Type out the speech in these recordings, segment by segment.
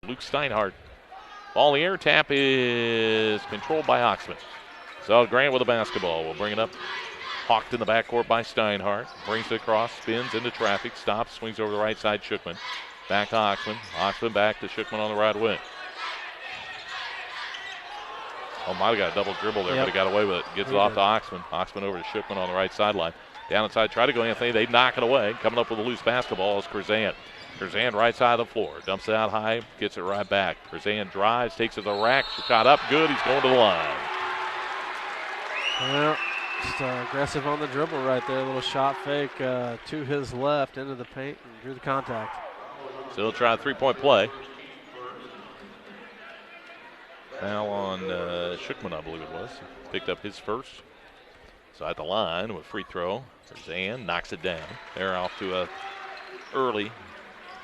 Luke Steinhardt. Ball in the air. Tap is controlled by Oxman. So Grant with the basketball. We'll bring it up. Hawked in the backcourt by Steinhardt. Brings it across. Spins into traffic. Stops. Swings over the right side. Shookman. Back to Oxman. Oxman back to Shookman on the right wing. Oh, might have got a double dribble there, but he got away with it. Gets it off to Oxman. Oxman over to Shookman on the right sideline. Down inside, try to go Anthony. They knock it away. Coming up with a loose basketball is Curzan. Curzan right side of the floor. Dumps it out high. Gets it right back. Curzan drives. Takes it to the rack. Shot up. Good. He's going to the line. Well, just aggressive on the dribble right there. A little shot fake to his left into the paint and drew the contact. Still try a three-point play. Foul on Shookman, I believe it was. Picked up his first. So at the line with free throw. Curzan knocks it down. They're off to a early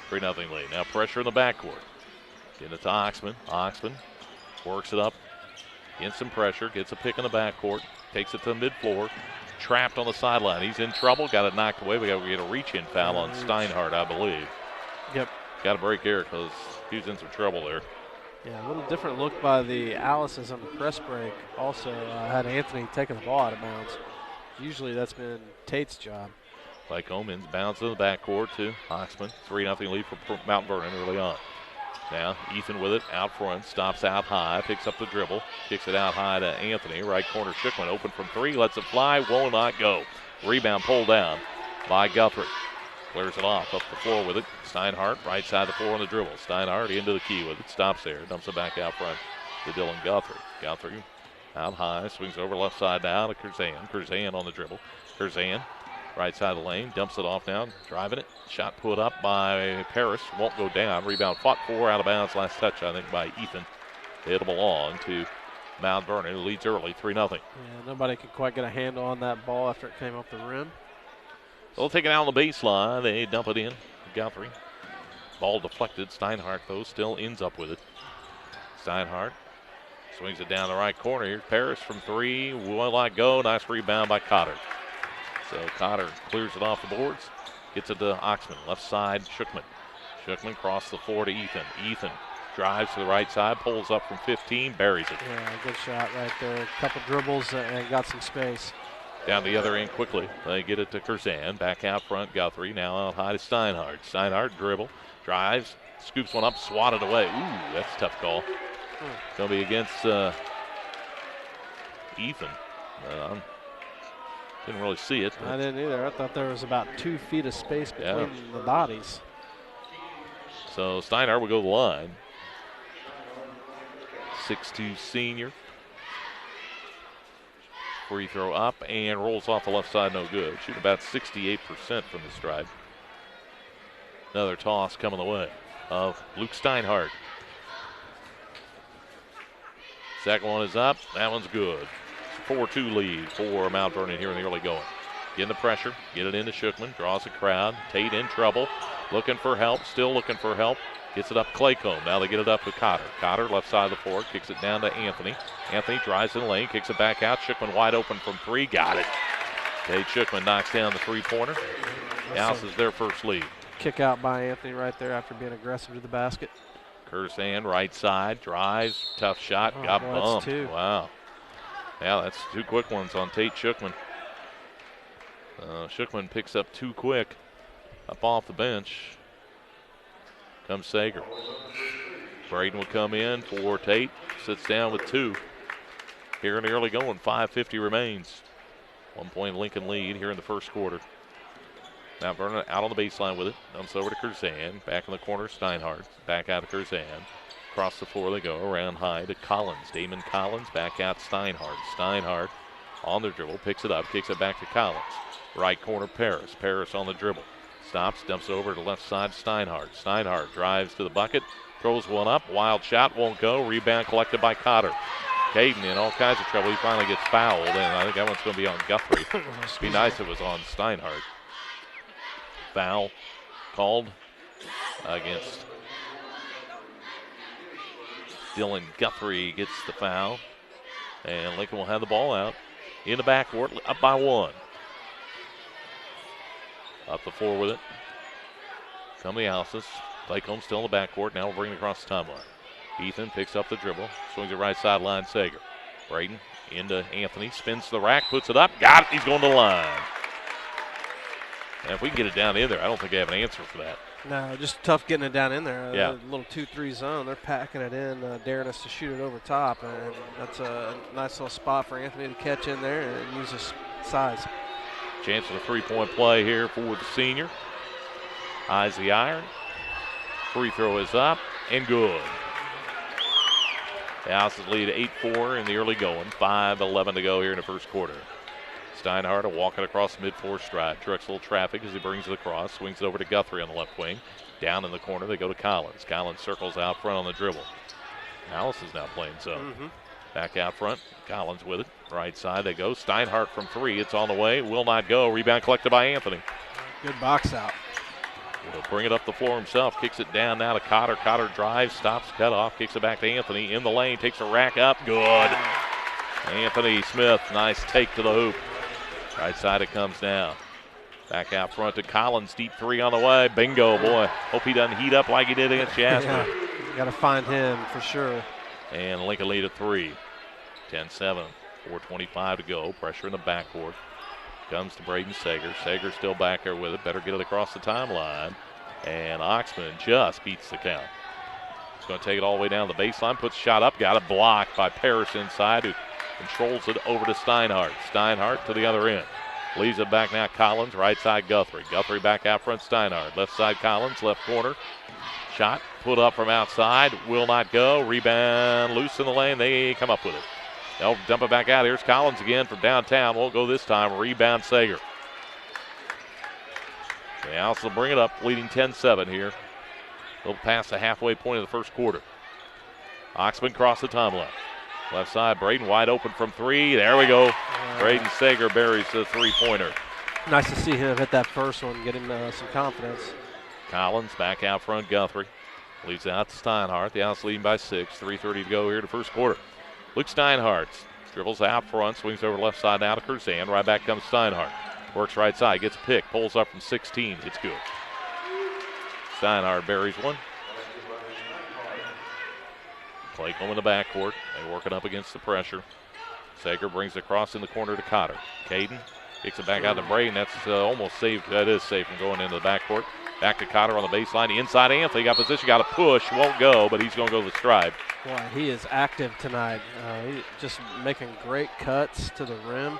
3-0 lead. Now pressure in the backcourt. Getting it to Oxman. Oxman works it up. Gets some pressure. Gets a pick in the backcourt. Takes it to the mid-floor. Trapped on the sideline. He's in trouble. Got it knocked away. We got to get a reach-in foul on Steinhardt, I believe. Yep. Got to break here because he's in some trouble there. Yeah, a little different look by the Alice's on the press break. Also had Anthony taking the ball out of bounds. Usually that's been Tate's job. Like Omens bounce in the backcourt to Oxman. 3-0 lead for Mount Vernon early on. Now Ethan with it out front. Stops out high. Picks up the dribble. Kicks it out high to Anthony. Right corner Shookman open from three. Lets it fly. Will not go. Rebound pulled down by Guthrie. Clears it off up the floor with it. Steinhardt, right side of the floor on the dribble. Steinhardt into the key with it. Stops there. Dumps it back out front to Dylan Guthrie. Guthrie out high. Swings over left side now to Curzan. Curzan on the dribble. Curzan, right side of the lane. Dumps it off now. Driving it. Shot put up by Paris. Won't go down. Rebound fought for. Out of bounds. Last touch, I think, by Ethan. It'll belong to Mount Vernon, who leads early 3-0. Yeah, nobody could quite get a handle on that ball after it came off the rim. They'll take it out on the baseline. They dump it in. Guthrie. Ball deflected. Steinhardt, though, still ends up with it. Steinhardt swings it down the right corner. Here's Paris from three. Will not go. Nice rebound by Cotter. So Cotter clears it off the boards. Gets it to Oxman. Left side, Shookman. Shookman cross the floor to Ethan. Ethan drives to the right side. Pulls up from 15. Buries it. Yeah, good shot right there. A couple dribbles and got some space. Down the other end quickly. They get it to Curzan. Back out front, Guthrie. Now out high to Steinhardt. Steinhardt dribble. Drives. Scoops one up. Swatted away. Ooh, that's a tough call. Going to be against Ethan. Didn't really see it. I didn't either. I thought there was about 2 feet of space between the bodies. So Steinhardt will go to the line. 6'2" senior. Free throw up and rolls off the left side, no good. Shoot about 68% from the stride. Another toss coming the way of Luke Steinhardt. Second one is up. That one's good. 4-2 lead for Mount Vernon here in the early going. Getting the pressure. Get it into Shookman. Draws a crowd. Tate in trouble. Looking for help. Still looking for help. Gets it up Claycomb. Now they get it up to Cotter. Cotter left side of the floor. Kicks it down to Anthony. Anthony drives in the lane. Kicks it back out. Shookman wide open from three. Got it. Tate Shookman knocks down the three-pointer. Alice is their first lead. Kick out by Anthony right there after being aggressive to the basket. Curzan right side. Drives. Tough shot. Oh, got boy, bumped. That's 2. Wow. Yeah, that's 2 quick ones on Tate Shookman. Shookman picks up 2 quick. Up off the bench comes Sager. Braden will come in for Tate. Sits down with 2. Here in the early going, 5:50 remains. 1-point Lincoln lead here in the first quarter. Now Vernon out on the baseline with it. Dumps over to Curzan. Back in the corner, Steinhardt. Back out to Curzan. Across the floor they go. Around high to Collins. Damon Collins back out Steinhardt. Steinhardt on the dribble. Picks it up. Kicks it back to Collins. Right corner Paris. Paris on the dribble. Stops. Dumps over to left side Steinhardt. Steinhardt drives to the bucket. Throws one up. Wild shot. Won't go. Rebound collected by Cotter. Caden in all kinds of trouble. He finally gets fouled. And I think that one's going to be on Guthrie. It'd be nice if it was on Steinhardt. Foul called against Dylan Guthrie. Gets the foul. And Lincoln will have the ball out. In the backcourt, up by 1. Up the floor with it. Come the Alice's. Claycomb still in the backcourt. Now we'll bring it across the timeline. Ethan picks up the dribble. Swings it right sideline, Sager. Braden into Anthony. Spins to the rack. Puts it up. Got it. He's going to the line. And if we can get it down in there, I don't think I have an answer for that. No, just tough getting it down in there. Yeah. A little 2-3 zone. They're packing it in, daring us to shoot it over top. And that's a nice little spot for Anthony to catch in there and use his size. Chance for the three-point play here for the senior. Eyes the iron. Free throw is up and good. The Houses lead 8-4 in the early going. 5:11 to go here in the first quarter. Steinhardt walking across the mid-floor stride. Directs a little traffic as he brings it across. Swings it over to Guthrie on the left wing. Down in the corner, they go to Collins. Collins circles out front on the dribble. Alice is now playing zone. Back out front. Collins with it. Right side they go. Steinhardt from three. It's on the way. Will not go. Rebound collected by Anthony. Good box out. He'll bring it up the floor himself. Kicks it down now to Cotter. Cotter drives. Stops. Cut off. Kicks it back to Anthony. In the lane. Takes a rack up. Good. Anthony Smith. Nice take to the hoop. Right side it comes now. Back out front to Collins. Deep three on the way. Bingo, boy. Hope he doesn't heat up like he did against Jasper. Yeah, got to find him for sure. And Lincoln lead at 3. 10-7. 4:25 to go. Pressure in the backcourt. Comes to Braden Sager. Sager still back there with it. Better get it across the timeline. And Oxman just beats the count. He's going to take it all the way down the baseline. Puts a shot up. Got it blocked by Paris inside, who controls it over to Steinhardt. Steinhardt to the other end. Leaves it back now. Collins. Right side Guthrie. Guthrie back out front. Steinhardt. Left side Collins. Left corner. Shot put up from outside. Will not go. Rebound loose in the lane. They come up with it. They'll dump it back out. Here's Collins again from downtown. Won't go this time. Rebound Sager. The Owls will bring it up, leading 10-7 here. They'll pass the halfway point of the first quarter. Oxman cross the timeline. Left side, Braden wide open from three. There we go. Braden Sager buries the three-pointer. Nice to see him hit that first one, get him some confidence. Collins back out front, Guthrie. Leaves it out to Steinhardt. The Owls leading by 6. 3:30 to go here in the first quarter. Luke Steinhardt dribbles out front, swings over left side now to Curzan. Right back comes Steinhardt. Works right side, gets a pick, pulls up from 16. It's good. Steinhardt buries one. Claycomb in the backcourt. They working up against the pressure. Sager brings it across in the corner to Cotter. Caden kicks it back out to Braden. That's almost safe. That is safe from going into the backcourt. Back to Cotter on the baseline. Inside Anthony got position, got a push. Won't go, but he's going to go to the stride. Boy, he is active tonight. He's just making great cuts to the rim.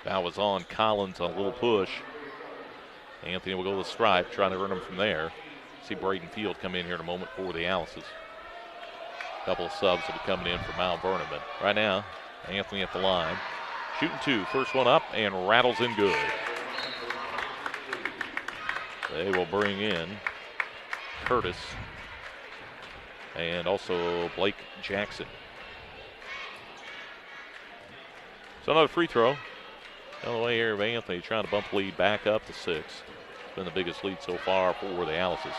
That was on Collins on a little push. Anthony will go to the stripe, trying to run him from there. See Braden Field come in here in a moment for the Alice's. A couple of subs will be coming in for Mt Vernon, but right now, Anthony at the line. Shooting two. First one up and rattles in good. They will bring in Curtis and also Blake Jackson. So another free throw. On the way here of Anthony trying to bump the lead back up to 6. It's been the biggest lead so far for the Alice's.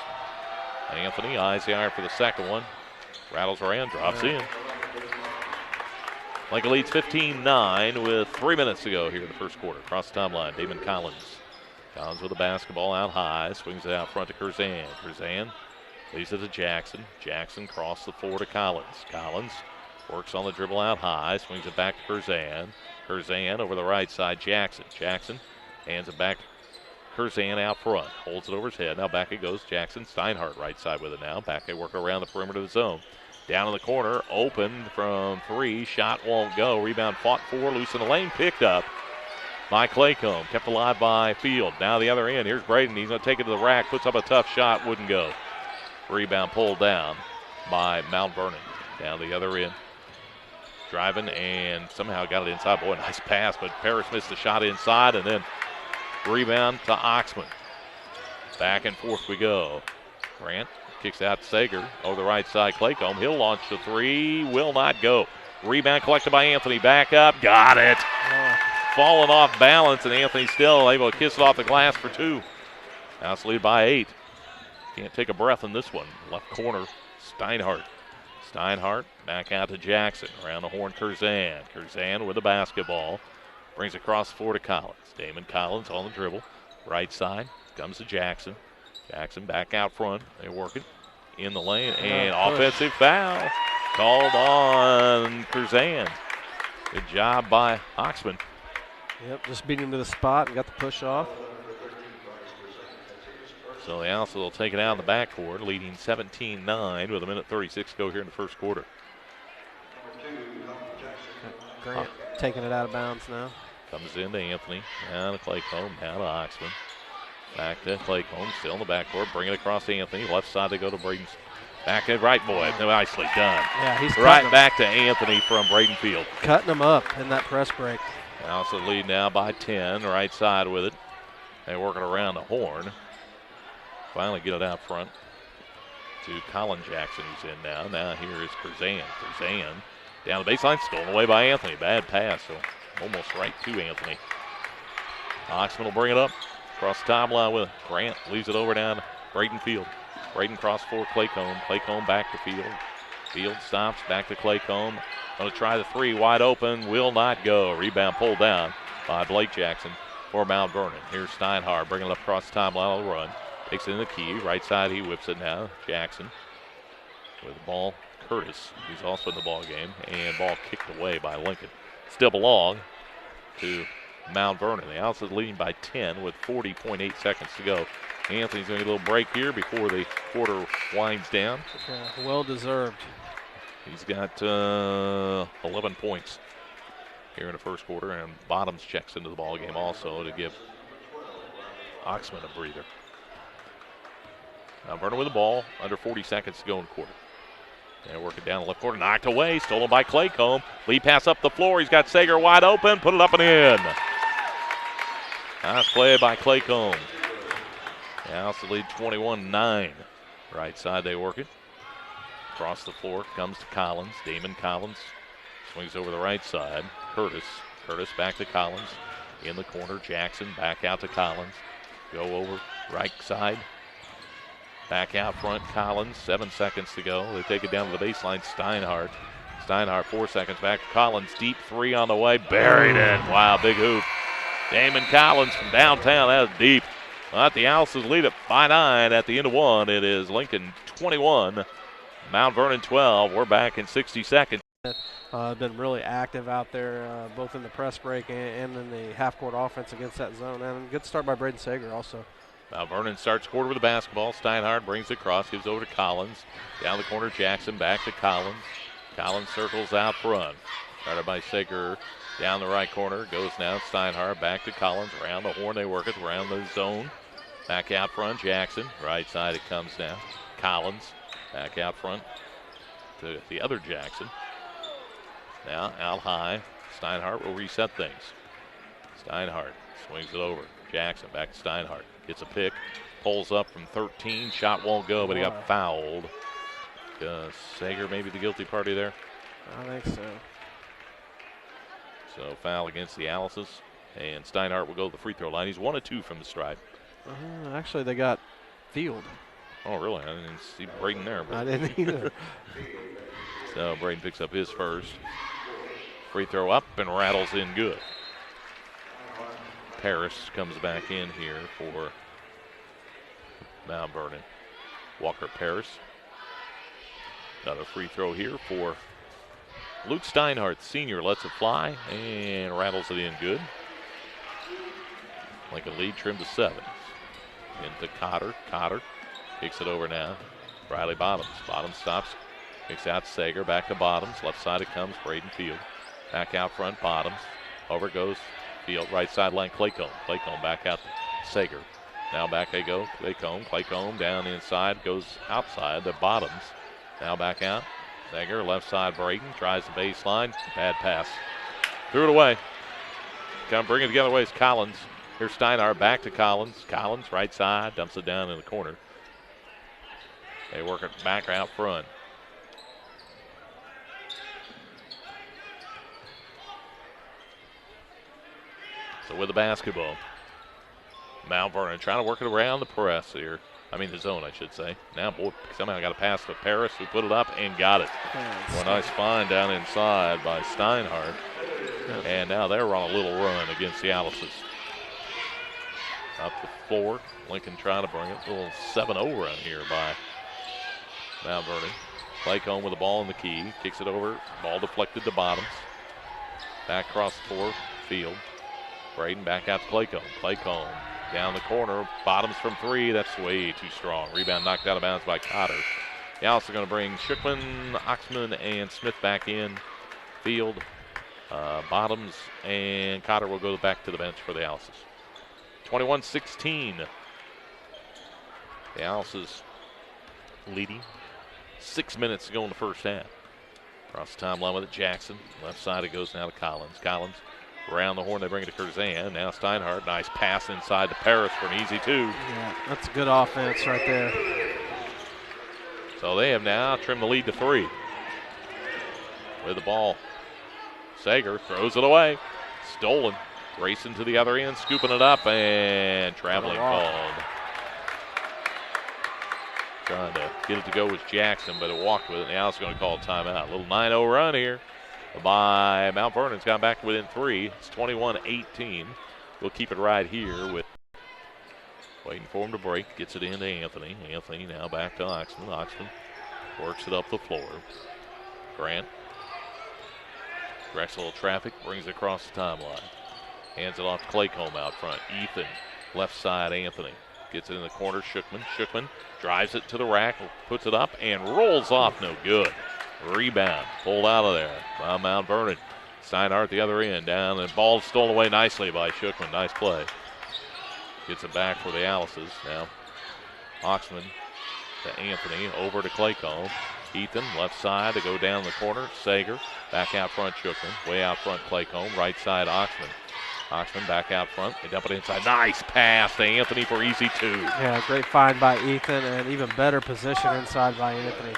Anthony eyes the iron for the second one. Rattles around, drops in. Lincoln leads 15-9 with 3 minutes to go here in the first quarter. Across the timeline, Damon Collins. Collins with the basketball out high, swings it out front to Curzan. Curzan leaves it to Jackson. Jackson crosses the floor to Collins. Collins works on the dribble out high, swings it back to Curzan. Curzan over the right side, Jackson. Jackson hands it back to Curzan out front. Holds it over his head. Now back it goes. Jackson. Steinhardt right side with it now. Back they work around the perimeter of the zone. Down in the corner, open from three. Shot won't go. Rebound fought for, loose in the lane. Picked up by Claycomb. Kept alive by Field. Now the other end. Here's Braden. He's going to take it to the rack. Puts up a tough shot. Wouldn't go. Rebound pulled down by Mt Vernon. Down the other end. Driving and somehow got it inside. Boy, nice pass, but Parrish missed the shot inside, and then rebound to Oxman. Back and forth we go. Grant kicks out to Sager over the right side. Claycomb, he'll launch the three, will not go. Rebound collected by Anthony. Back up, got it. Falling off balance, and Anthony still able to kiss it off the glass for 2. Now it's lead by 8. Can't take a breath in this one. Left corner, Steinhardt. Steinhardt back out to Jackson. Around the horn, Curzan. Curzan with the basketball. Brings across the floor to Collins. Damon Collins on the dribble. Right side comes to Jackson. Jackson back out front. They're working in the lane, and push. offensive foul called on Curzan. Good job by Oxman. Yep, just beat him to the spot and got the push off. So the Alice will take it out in the backcourt, leading 17-9 with 1:36 to go here in the first quarter. Grant taking it out of bounds now. Comes into Anthony, down to Claycomb, down to Oxman. Back to Claycomb, still in the backcourt, bring it across to Anthony. Left side they go to Braden's. Back at right, boy, nicely done. Yeah, he's right back to Anthony from Bradenfield. Cutting him up in that press break. Alice lead now by 10, right side with it. They're working around the horn. Finally get it out front to Colin Jackson, who's in now. Now here is Curzan. Curzan down the baseline, stolen away by Anthony. Bad pass, so almost right to Anthony. Oxman will bring it up across the timeline with Grant. Leaves it over down to Bradenfield. Braden cross for Claycomb. Claycomb back to Field. Field stops, back to Claycomb. Going to try the three, wide open, will not go. Rebound pulled down by Blake Jackson for Mount Vernon. Here's Steinhardt bringing it up across the timeline on the run. Takes it in the key. Right side, he whips it now. Jackson with the ball. Curtis, who's also in the ball game. And ball kicked away by Lincoln. Still belong to Mount Vernon. The Alice is leading by 10 with 40.8 seconds to go. Anthony's going to get a little break here before the quarter winds down. Yeah, well deserved. He's got 11 points here in the first quarter, and Bottoms checks into the ball game also to give Oxman a breather. Now Vernon with the ball, under 40 seconds to go in the quarter. And working down the left corner, knocked away, stolen by Claycomb. Lead pass up the floor, he's got Sager wide open, put it up and in. Nice play by Claycomb. Now it's the lead 21-9. Right side they work it. Across the floor comes to Collins. Damon Collins swings over the right side. Curtis back to Collins. In the corner, Jackson back out to Collins. Go over right side. Back out front, Collins. 7 seconds to go. They take it down to the baseline. Steinhardt 4 seconds back. Collins, deep three on the way. Buried it. Wow, big hoop. Damon Collins from downtown. That was deep. But the Alice's lead it by 9 at the end of one. It is Lincoln 21, Mount Vernon 12. We're back in 60 seconds. Been really active out there, both in the press break and in the half-court offense against that zone. And good start by Braden Sager also. Mount Vernon starts quarter with the basketball. Steinhardt brings it across, gives over to Collins. Down the corner, Jackson back to Collins. Collins circles out front. Started by Sager. Down the right corner, goes now Steinhardt, back to Collins, around the horn, they work it, around the zone. Back out front, Jackson, right side it comes now. Collins, back out front to the other Jackson. Now out high, Steinhardt will reset things. Steinhardt swings it over, Jackson back to Steinhardt, gets a pick, pulls up from 13, shot won't go, but he got fouled. Sager maybe the guilty party there? I think so. So foul against the Alices, and Steinhardt will go to the free throw line. He's 1 of 2 from the stripe. Actually, they got Field. Oh, really? I didn't see Braden there. I didn't either. So Braden picks up his first. Free throw up and rattles in good. Paris comes back in here for Mount Vernon. Walker Paris. Another free throw here for Luke Steinhardt, senior, lets it fly and rattles it in good. Lincoln lead trimmed to 7. Into Cotter. Cotter kicks it over now. Riley Bottoms. Bottoms stops. Kicks out Sager. Back to Bottoms. Left side it comes. Braden Field. Back out front. Bottoms. Over goes Field. Right sideline Claycomb. Claycomb back out to Sager. Now back they go. Claycomb. Claycomb down inside. Goes outside to Bottoms. Now back out. Sager, left side Braden, tries the baseline, bad pass. Threw it away. Come bring it together ways, Collins. Here's Steinhardt, back to Collins. Collins, right side, dumps it down in the corner. They work it back out front. So with the basketball, Mount Vernon trying to work it around the press here. I mean the zone, I should say. Now, boy, somehow got a pass to Paris, who put it up and got it. Well, nice find down inside by Steinhardt. And now they're on a little run against the Alices. Up the floor. Lincoln trying to bring it. A little 7-0 run here by Mount Vernon. Claycomb with the ball in the key. Kicks it over. Ball deflected to Bottoms. Back across the floor. Field. Braden back out to Claycomb. Claycomb down the corner. Bottoms from three. That's way too strong. Rebound knocked out of bounds by Cotter. The Alice are going to bring Schickman, Oxman, and Smith back in. Field, Bottoms, and Cotter will go back to the bench for the Alice's. 21-16. The Alice's leading. 6 minutes to go in the first half. Across the timeline with it, Jackson. Left side it goes now to Collins. Collins around the horn, they bring it to Curzan. Now Steinhardt, nice pass inside to Paris for an easy two. Yeah, that's a good offense right there. So they have now trimmed the lead to 3. With the ball, Sager throws it away. Stolen. Racing to the other end, scooping it up, and traveling called. Trying to get it to go was Jackson, but it walked with it. Now it's going to call a timeout. A little 9-0 run here by Mount Vernon. It's gone back within 3. It's 21-18. We'll keep it right here with waiting for him to break. Gets it into Anthony. Anthony now back to Oxman. Oxman works it up the floor. Grant. Directs a little traffic, brings it across the timeline. Hands it off to Claycomb out front. Ethan, left side, Anthony. Gets it in the corner, Schickman. Schickman drives it to the rack, puts it up, and rolls off. No good. Rebound, pulled out of there by Mount Vernon. Steinhardt the other end, down, and ball stolen away nicely by Schickman. Nice play. Gets it back for the Alice's. Now, Oxman to Anthony, over to Claycomb. Ethan, left side to go down the corner. Sager, back out front, Schickman. Way out front, Claycomb. Right side, Oxman. Oxman back out front. They dump it inside. Nice pass to Anthony for easy two. Yeah, great find by Ethan, and even better position inside by Anthony.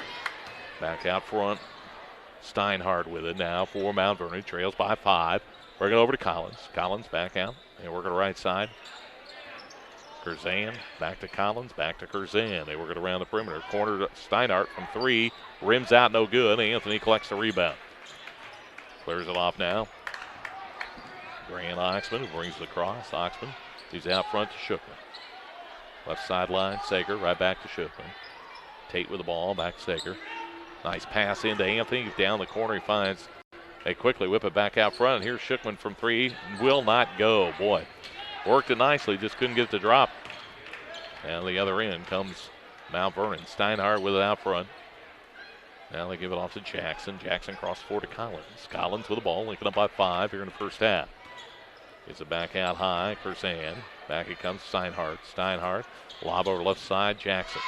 Back out front. Steinhardt with it now for Mount Vernon. Trails by 5. Bring it over to Collins. Collins back out. They work on the right side. Curzan back to Collins. Back to Curzan. They work it around the perimeter. Corner to Steinhardt from 3. Rims out, no good. Anthony collects the rebound. Clears it off now. Grant Oxman, who brings the cross. Oxman, he's out front to Schickman. Left sideline, Sager, right back to Schickman. Tate with the ball, back to Sager. Nice pass into Anthony. Down the corner, he finds. They quickly whip it back out front. Here's Schickman from 3. Will not go. Boy, worked it nicely, just couldn't get it to drop. And the other end comes Mount Vernon. Steinhardt with it out front. Now they give it off to Jackson. Jackson cross 4 to Collins. Collins with the ball, linking up by 5 here in the first half. Gets it back out high. Curzan. Back it comes Steinhardt. Steinhardt. Lob over left side. Jackson.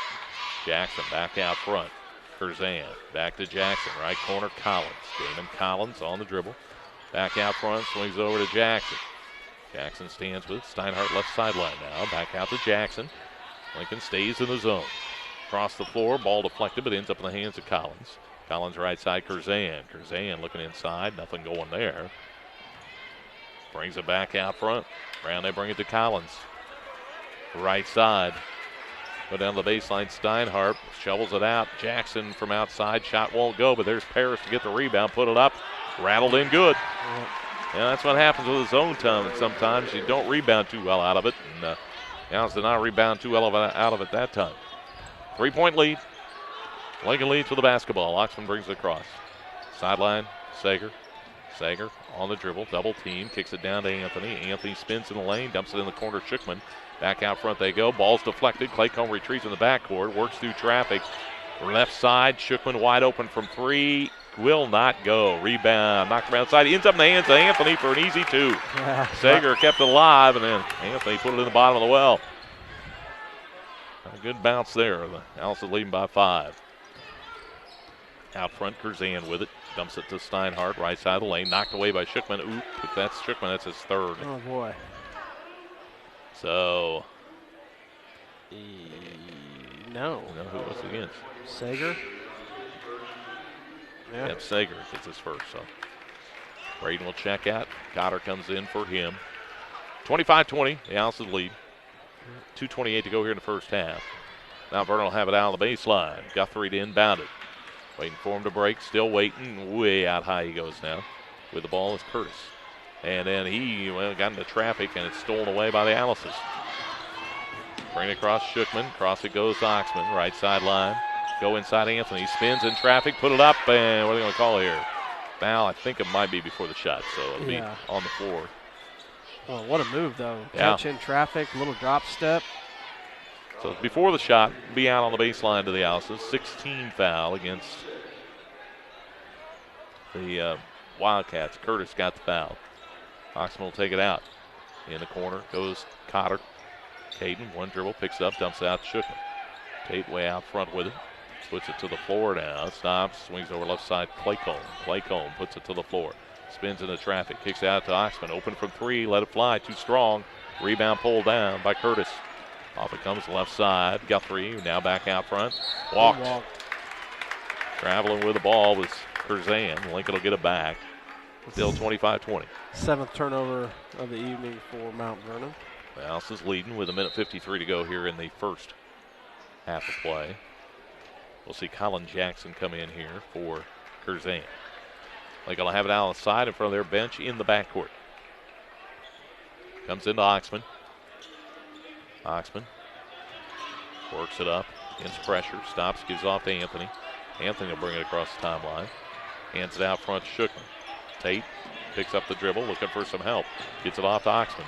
Jackson back out front. Curzan. Back to Jackson. Right corner. Collins. Damon Collins on the dribble. Back out front. Swings it over to Jackson. Jackson stands with it. Steinhardt left sideline now. Back out to Jackson. Lincoln stays in the zone. Across the floor. Ball deflected, but ends up in the hands of Collins. Collins right side. Curzan. Curzan looking inside. Nothing going there. Brings it back out front. Around they bring it to Collins. Right side. Go down the baseline. Steinhardt shovels it out. Jackson from outside. Shot won't go, but there's Paris to get the rebound. Put it up. Rattled in good. Yeah, that's what happens with the zone time. Sometimes you don't rebound too well out of it. And Alice did not rebound too well out of it that time. 3-point lead. Lincoln leads with the basketball. Oxman brings it across. Sideline. Sager. Sager on the dribble, double team, kicks it down to Anthony. Anthony spins in the lane, dumps it in the corner. Schickman. Back out front they go. Ball's deflected. Claycomb retreats in the backcourt, works through traffic. Left side, Schickman wide open from 3. Will not go. Rebound, knocked around side. Ends up in the hands of Anthony for an easy 2. Yeah. Sager kept it alive, and then Anthony put it in the bottom of the well. A good bounce there. Alice is leading by 5. Out front, Curzan with it. Dumps it to Steinhardt, right side of the lane. Knocked away by Schickman. Oop, if that's Schickman, that's his 3rd. Oh, boy. So. No. You know who it was against? Sager? Yeah. Yep, Sager gets his 1st. So Braden will check out. Cotter comes in for him. 25-20, the Alice's lead. 2:28 to go here in the first half. Mount Vernon will have it out on the baseline. Guthrie to inbound it. Waiting for him to break, still waiting. Way out high he goes now. With the ball is Curtis. And then he got into traffic, and it's stolen away by the Alice's. Bring it across Shookman. Cross it goes Oxman. Right sideline. Go inside Anthony. Spins in traffic. Put it up. And what are they going to call here? Foul. I think it might be before the shot. So it'll be on the floor. Well, what a move, though. Yeah. Catch in traffic. Little drop step. So before the shot, be out on the baseline to the Alice's. 16 foul against the Wildcats. Curtis got the foul. Oxman will take it out. In the corner goes Cotter. Caden, one dribble, picks it up, dumps it out to Shookman. Tate way out front with it. Puts it to the floor now. Stops, swings over left side. Claycomb. Claycomb puts it to the floor. Spins into traffic. Kicks it out to Oxman. Open from three. Let it fly. Too strong. Rebound pulled down by Curtis. Off it comes left side. Guthrie now back out front. Walked. Traveling with the ball was Curzan. Lincoln will get it back. Still 25-20. 7th turnover of the evening for Mount Vernon. The Alice is leading with 1:53 to go here in the first half of play. We'll see Colin Jackson come in here for Curzan. They're going to have it out on the side in front of their bench in the backcourt. Comes into Oxman. Oxman works it up, against pressure, stops, gives off to Anthony. Anthony will bring it across the timeline. Hands it out front to Shookman. Tate picks up the dribble, looking for some help. Gets it off to Oxman.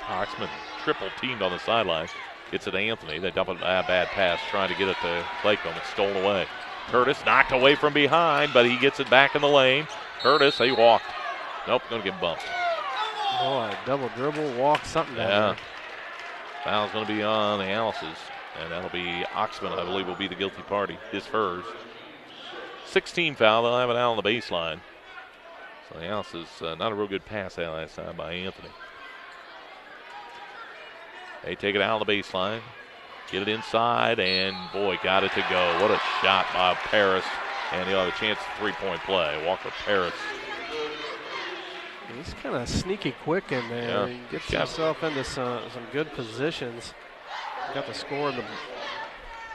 Oxman triple teamed on the sideline. Gets it to Anthony. They dump it, a bad pass, trying to get it to Claycomb. It's stolen away. Curtis knocked away from behind, but he gets it back in the lane. Curtis, he walked. Nope, going to get bumped. Boy, double dribble, walk, something down there. Foul's going to be on the Alice's, and that'll be Oxman, I believe, will be the guilty party. His first. 16 foul. They'll have it out on the baseline. So the Alice's not a real good pass that last time by Anthony. They take it out on the baseline. Get it inside, and boy, got it to go. What a shot by Paris. And he'll have a chance at three-point play. Walker Paris. He's kind of sneaky quick in there. Yeah. He gets himself into some good positions. Got the score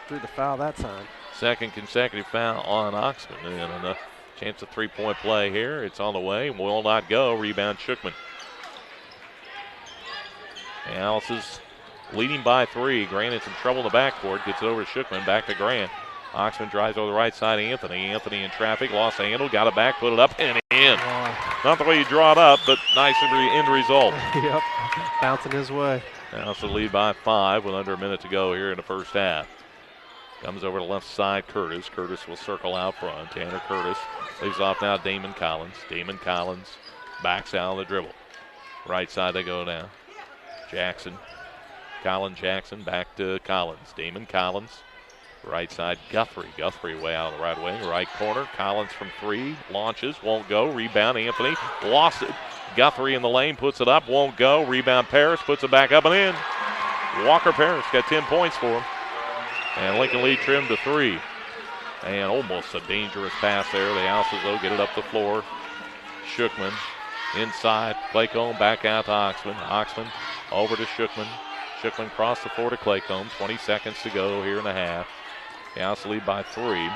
through the foul that time. Second consecutive foul on Oxman. And a chance of three-point play here. It's on the way. Will not go. Rebound Shookman. And Alice is leading by 3. Grant in some trouble in the backcourt. Gets it over to Shookman. Back to Grant. Oxman drives over the right side. Anthony in traffic. Lost the handle. Got it back. Put it up and in. Not the way you draw it up, but nice end result. Yep. Bouncing his way. Alice will lead by 5 with under a minute to go here in the first half. Comes over to left side. Curtis. Curtis will circle out front. Tanner Curtis leaves off now. Damon Collins. Damon Collins backs out on the dribble. Right side they go now. Jackson. Colin Jackson back to Collins. Damon Collins. Right side, Guthrie. Guthrie way out on the right wing. Right corner, Collins from 3. Launches, won't go. Rebound, Anthony. Lost it. Guthrie in the lane, puts it up, won't go. Rebound, Paris, puts it back up and in. Walker Paris got 10 points for him. And Lincoln Lee trimmed to 3. And almost a dangerous pass there. The Alice's, though, get it up the floor. Shookman inside. Claycomb back out to Oxman. Oxman over to Shookman. Shookman cross the floor to Claycomb. 20 seconds to go here in the half. The Alice lead by 3.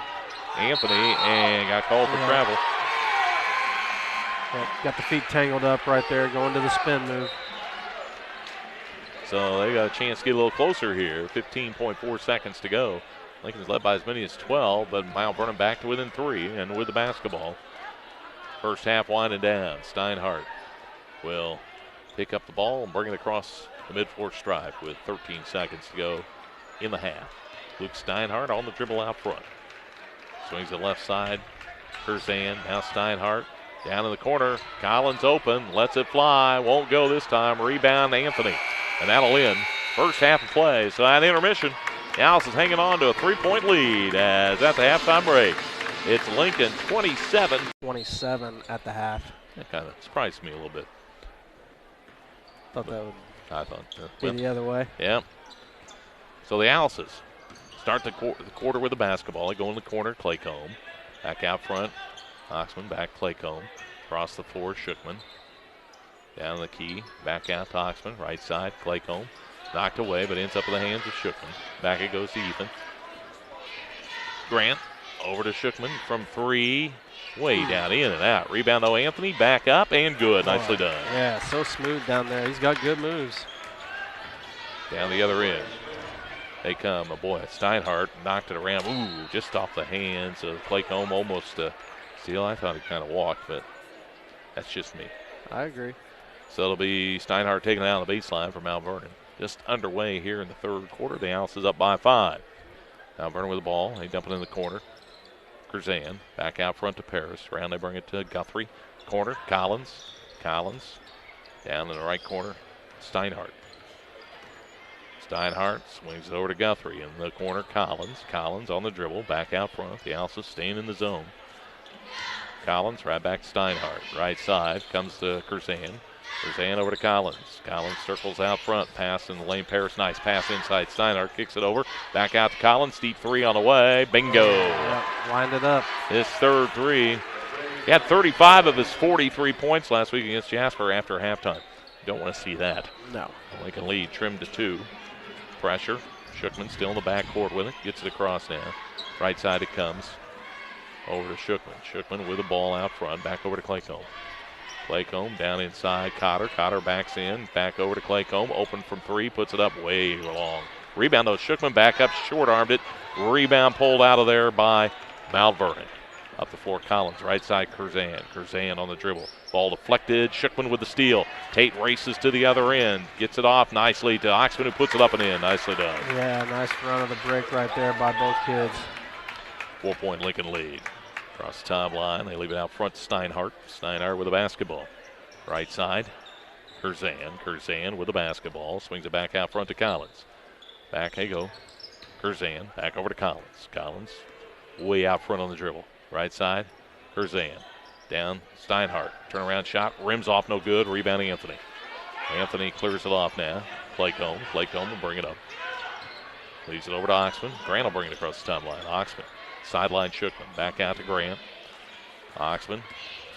Anthony and got called for travel. Yep, got the feet tangled up right there, going to the spin move. So they got a chance to get a little closer here. 15.4 seconds to go. Lincoln's led by as many as 12, but Mount Vernon back to within 3 and with the basketball. First half winding down. Steinhardt will pick up the ball and bring it across the mid-floor stripe with 13 seconds to go in the half. Luke Steinhardt on the dribble out front. Swings the left side. Curzan, now Steinhardt. Down in the corner. Collins open. Lets it fly. Won't go this time. Rebound Anthony. And that'll end first half of play. So at intermission, Alice is hanging on to a 3-point lead as at the halftime break. It's Lincoln 27. 27 at the half. That kind of surprised me a little bit. Thought that would I thought be the other way. Yeah. So the Alice's start the quarter with the basketball. They go in the corner, Claycomb. Back out front, Oxman, back Claycomb. Across the floor, Shookman. Down the key, back out to Oxman, right side, Claycomb. Knocked away, but ends up in the hands of Shookman. Back it goes to Ethan. Grant, over to Shookman from 3. Way down, in and out. Rebound, though, Anthony. Back up, and good. Nicely done. Yeah, so smooth down there. He's got good moves. Down the other end. They come. Oh, boy, Steinhardt knocked it around. Ooh, just off the hands of Claycomb. Almost a steal. I thought he kind of walked, but that's just me. I agree. So it'll be Steinhardt taking it out on the baseline for Mount Vernon. Just underway here in the third quarter. The Alice is up by 5. Mount Vernon with the ball. They dump it in the corner. Curzan back out front to Paris. Around they bring it to Guthrie. Corner, Collins. Collins down in the right corner. Steinhardt. Steinhardt swings it over to Guthrie. In the corner, Collins. Collins on the dribble. Back out front. The Alice is staying in the zone. Collins right back to Steinhardt. Right side comes to Curzan. Curzan over to Collins. Collins circles out front. Pass in the lane. Paris, nice pass inside. Steinhardt kicks it over. Back out to Collins. Deep three on the way. Bingo. Yep, lined it up. His third three. He had 35 of his 43 points last week against Jasper after halftime. Don't want to see that. No. Lincoln lead trimmed to 2. Pressure. Shookman still in the backcourt with it. Gets it across now. Right side it comes. Over to Shookman. Shookman with the ball out front. Back over to Claycomb. Claycomb down inside. Cotter. Cotter backs in. Back over to Claycomb. Open from 3. Puts it up way long. Rebound though. Shookman back up. Short-armed it. Rebound pulled out of there by Mount Vernon. Up the floor, Collins. Right side, Curzan. Curzan on the dribble. Ball deflected. Shookman with the steal. Tate races to the other end. Gets it off nicely to Oxman, who puts it up and in. Nicely done. Yeah, nice run of the break right there by both kids. 4-point Lincoln lead. Across the timeline, they leave it out front to Steinhardt. Steinhardt with the basketball. Right side, Curzan. Curzan with the basketball. Swings it back out front to Collins. Back they go. Curzan back over to Collins. Collins way out front on the dribble. Right side, Curzan. Down, Steinhardt. Turnaround shot, rims off, no good. Rebounding Anthony. Anthony clears it off now. Claycomb. Claycomb will bring it up. Leaves it over to Oxman. Grant will bring it across the timeline. Oxman. Sideline Shookman. Back out to Grant. Oxman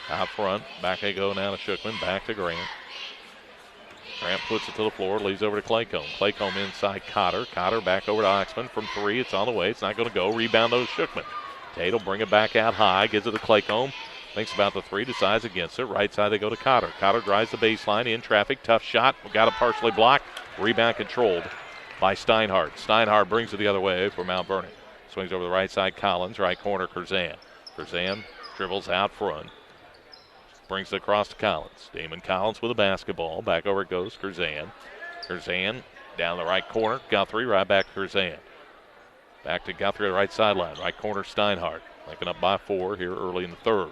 out front. Back they go now to Shookman. Back to Grant. Grant puts it to the floor. Leaves over to Claycomb. Claycomb inside Cotter. Cotter back over to Oxman from 3. It's on the way. It's not going to go. Rebound though Shookman. Tate will bring it back out high. Gives it to Claycomb. Thinks about the 3. Decides against it. Right side they go to Cotter. Cotter drives the baseline. In traffic. Tough shot. Got it partially blocked. Rebound controlled by Steinhardt. Steinhardt brings it the other way for Mount Vernon. Swings over the right side, Collins. Right corner, Curzan. Curzan dribbles out front. Brings it across to Collins. Damon Collins with the basketball. Back over it goes, Curzan. Curzan down the right corner. Guthrie right back to Curzan. Back to Guthrie, the right sideline. Right corner, Steinhardt. Lincoln up by 4 here early in the third.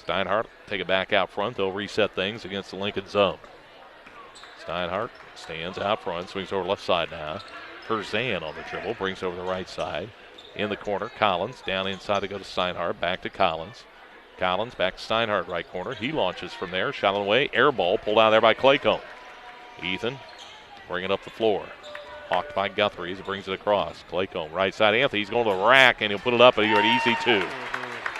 Steinhardt take it back out front. They'll reset things against the Lincoln zone. Steinhardt stands out front. Swings over left side now. Curzan on the dribble. Brings over the right side. In the corner, Collins. Down inside to go to Steinhardt. Back to Collins. Collins back to Steinhardt, right corner. He launches from there. Shot on the way. Air ball pulled out there by Claycomb. Ethan bring it up the floor. Hawked by Guthrie as he brings it across. Claycomb, right side. Anthony, he's going to the rack, and he'll put it up, and he'll get easy, too.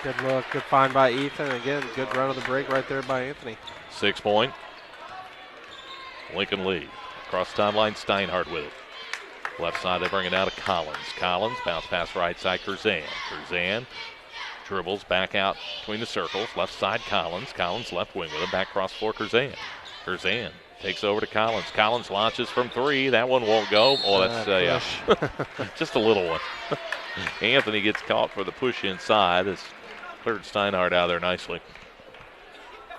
Good look. Good find by Ethan. Again, good run of the break right there by Anthony. 6-point. Lincoln lead. Across the timeline, Steinhardt with it. Left side, they bring it out to Collins. Collins, bounce pass right side, Curzan. Curzan dribbles back out between the circles. Left side, Collins. Collins left wing with it. Back cross floor, Curzan. Curzan takes over to Collins. Collins launches from 3. That one won't go. Oh, that's, yeah. Just a little one. Anthony gets caught for the push inside. It's cleared Steinhardt out of there nicely.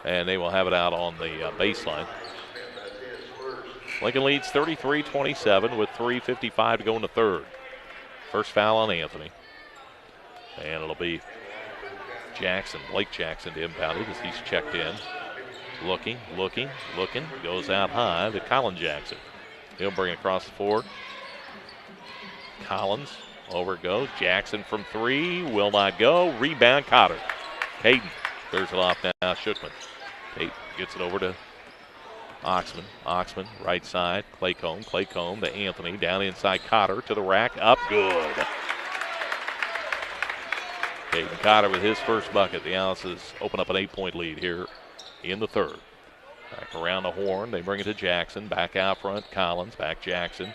And they will have it out on the baseline. Lincoln leads 33-27 with 3:55 to go in the third. First foul on Anthony. And it'll be Jackson, Blake Jackson to impound it as he's checked in. Looking. Goes out high to Colin Jackson. He'll bring it across the floor. Collins, over it goes. Jackson from 3, will not go. Rebound, Cotter. Caden clears it off now, Shookman. Tate gets it over to Oxman. Oxman, right side. Claycomb to Anthony. Down inside Cotter to the rack. Up good. Caden Cotter with his first bucket. The Alice's open up an 8-point lead here in the third. Back around the horn. They bring it to Jackson. Back out front. Collins. Back Jackson.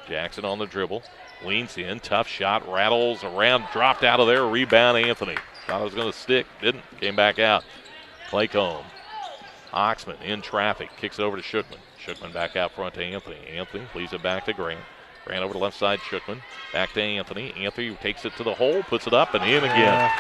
Jackson on the dribble. Leans in. Tough shot. Rattles around. Dropped out of there. Rebound Anthony. Thought it was going to stick. Didn't. Came back out. Claycomb. Oxman in traffic. Kicks over to Shookman. Shookman back out front to Anthony. Anthony leaves it back to Grant. Ran over to left side, Shookman. Back to Anthony. Anthony takes it to the hole, puts it up, and in again. Yeah.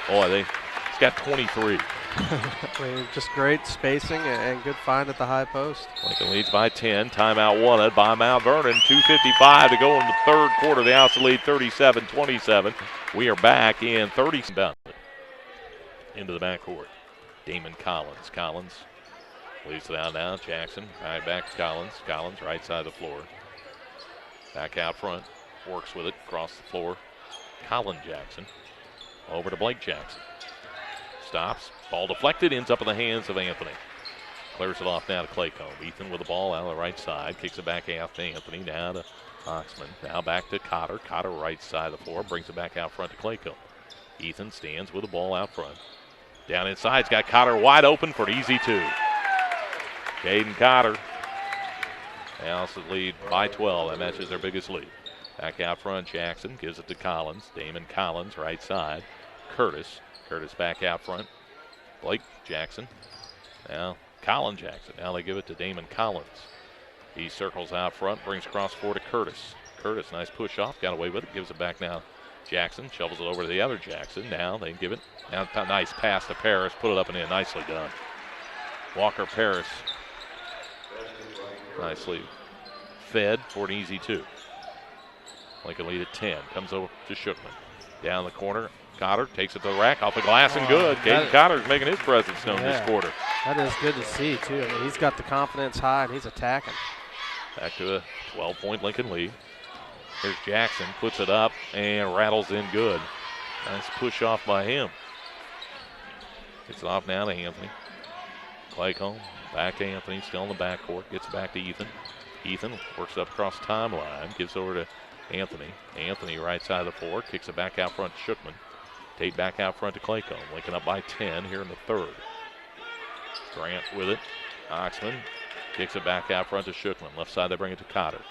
Boy, he's got 23. I mean, just great spacing and good find at the high post. Lincoln leads by 10. Timeout wanted by Mount Vernon. 2:55 to go in the third quarter. The Allison lead 37-27. We are back in 30 into the backcourt. Damon Collins. Collins leaves it out now. Jackson right back to Collins. Collins right side of the floor. Back out front. Works with it across the floor. Colin Jackson over to Blake Jackson. Stops. Ball deflected. Ends up in the hands of Anthony. Clears it off now to Claycomb. Ethan with the ball out on the right side. Kicks it back out to Anthony. Now to Oxman. Now back to Cotter. Cotter right side of the floor. Brings it back out front to Claycomb. Ethan stands with the ball out front. Down inside. He's got Cotter wide open for an easy two. Caden Cotter. Allison lead by 12. That matches their biggest lead. Back out front. Jackson gives it to Collins. Damon Collins right side. Curtis back out front. Blake Jackson. Now Colin Jackson. Now they give it to Damon Collins. He circles out front, brings cross floor to Curtis. Curtis, nice push off, got away with it, gives it back now. Jackson shovels it over to the other Jackson. Now they give it. Now nice pass to Paris, put it up and in, nicely done. Walker Paris. Nicely fed for an easy two. Lincoln lead at 10. Comes over to Shookman. Down the corner. Cotter takes it to the rack, off the glass and good. Caden Cotter's making his presence known this quarter. That is good to see, too. I mean, he's got the confidence high, and he's attacking. Back to a 12-point Lincoln lead. Here's Jackson, puts it up and rattles in good. Nice push off by him. Gets it off now to Anthony. Claycomb, back to Anthony, still in the backcourt. Gets it back to Ethan. Ethan works up across the timeline, gives over to Anthony. Anthony right side of the floor, kicks it back out front to Shookman. Tate back out front to Claycomb. Lincoln up by 10 here in the third. Grant with it. Oxman kicks it back out front to Shookman. Left side they bring it to Cotter.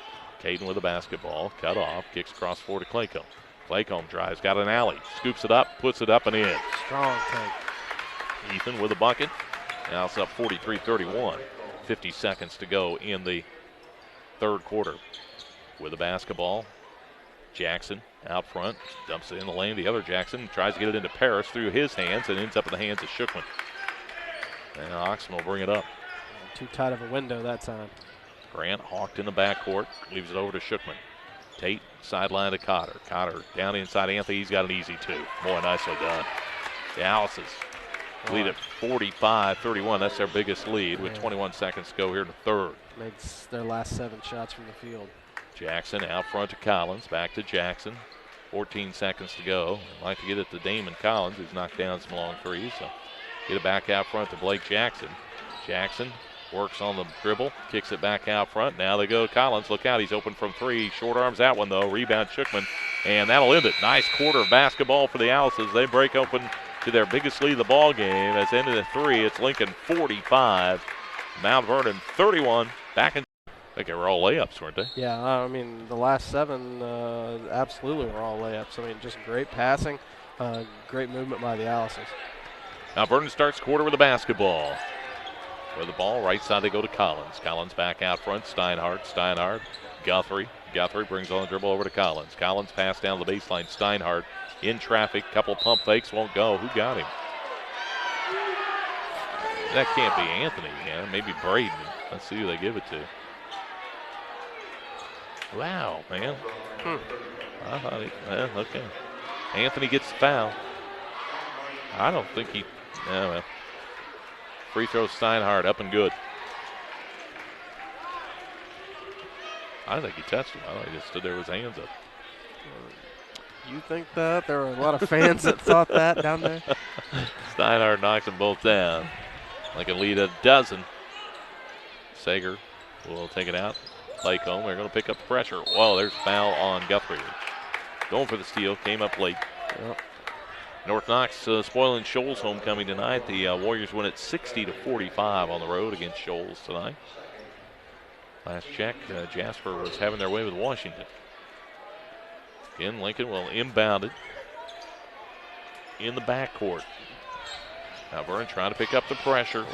Caden with the basketball. Cut off. Kicks cross floor to Claycomb. Claycomb drives. Got an alley. Scoops it up. Puts it up and in. Strong take. Ethan with a bucket. Now it's up 43-31. 50 seconds to go in the third quarter. With the basketball. Jackson out front, dumps it in the lane. The other Jackson tries to get it into Paris through his hands and ends up in the hands of Shookman. And Oxman will bring it up. Too tight of a window that time. Grant hawked in the backcourt, leaves it over to Shookman. Tate sideline to Cotter. Cotter down inside Anthony. He's got an easy two. Boy, nicely done. The Alice's lead at 45-31. That's their biggest lead with 21 seconds to go here in the third. Made their last 7 shots from the field. Jackson out front to Collins, back to Jackson. 14 seconds to go. I'd like to get it to Damon Collins, who's knocked down some long threes. So get it back out front to Blake Jackson. Jackson works on the dribble, kicks it back out front. Now they go to Collins. Look out, he's open from 3. Short arms that one, though. Rebound Shookman, and that'll end it. Nice quarter of basketball for the Alices. They break open to their biggest lead of the ball game. That's ended at 3. It's Lincoln 45, Mount Vernon 31. Back in. I think they were all layups, weren't they? Yeah, I mean, the last 7 absolutely were all layups. I mean, just great passing, great movement by the Alices. Now Vernon starts quarter with the basketball. With the ball, right side they go to Collins. Collins back out front, Steinhardt, Guthrie. Guthrie brings on the dribble over to Collins. Collins pass down the baseline, Steinhardt in traffic, couple pump fakes, won't go. Who got him? That can't be Anthony, yeah, maybe Braden. Let's see who they give it to. Wow, man. I thought okay. Anthony gets the foul. I don't think he. Well. Free throw Steinhardt up and good. I don't think he touched him. I thought he just stood there with his hands up. You think that? There were a lot of fans that thought that down there. Steinhardt knocks them both down. Lincoln lead a dozen. Sager will take it out. Claycomb, they're going to pick up the pressure. Whoa, there's a foul on Guthrie. Going for the steal, came up late. Yep. North Knox spoiling Shoals homecoming tonight. The Warriors win at 60-45 on the road against Shoals tonight. Last check, Jasper was having their way with Washington. Again, Lincoln will inbound it in the backcourt. Now Vernon trying to pick up the pressure.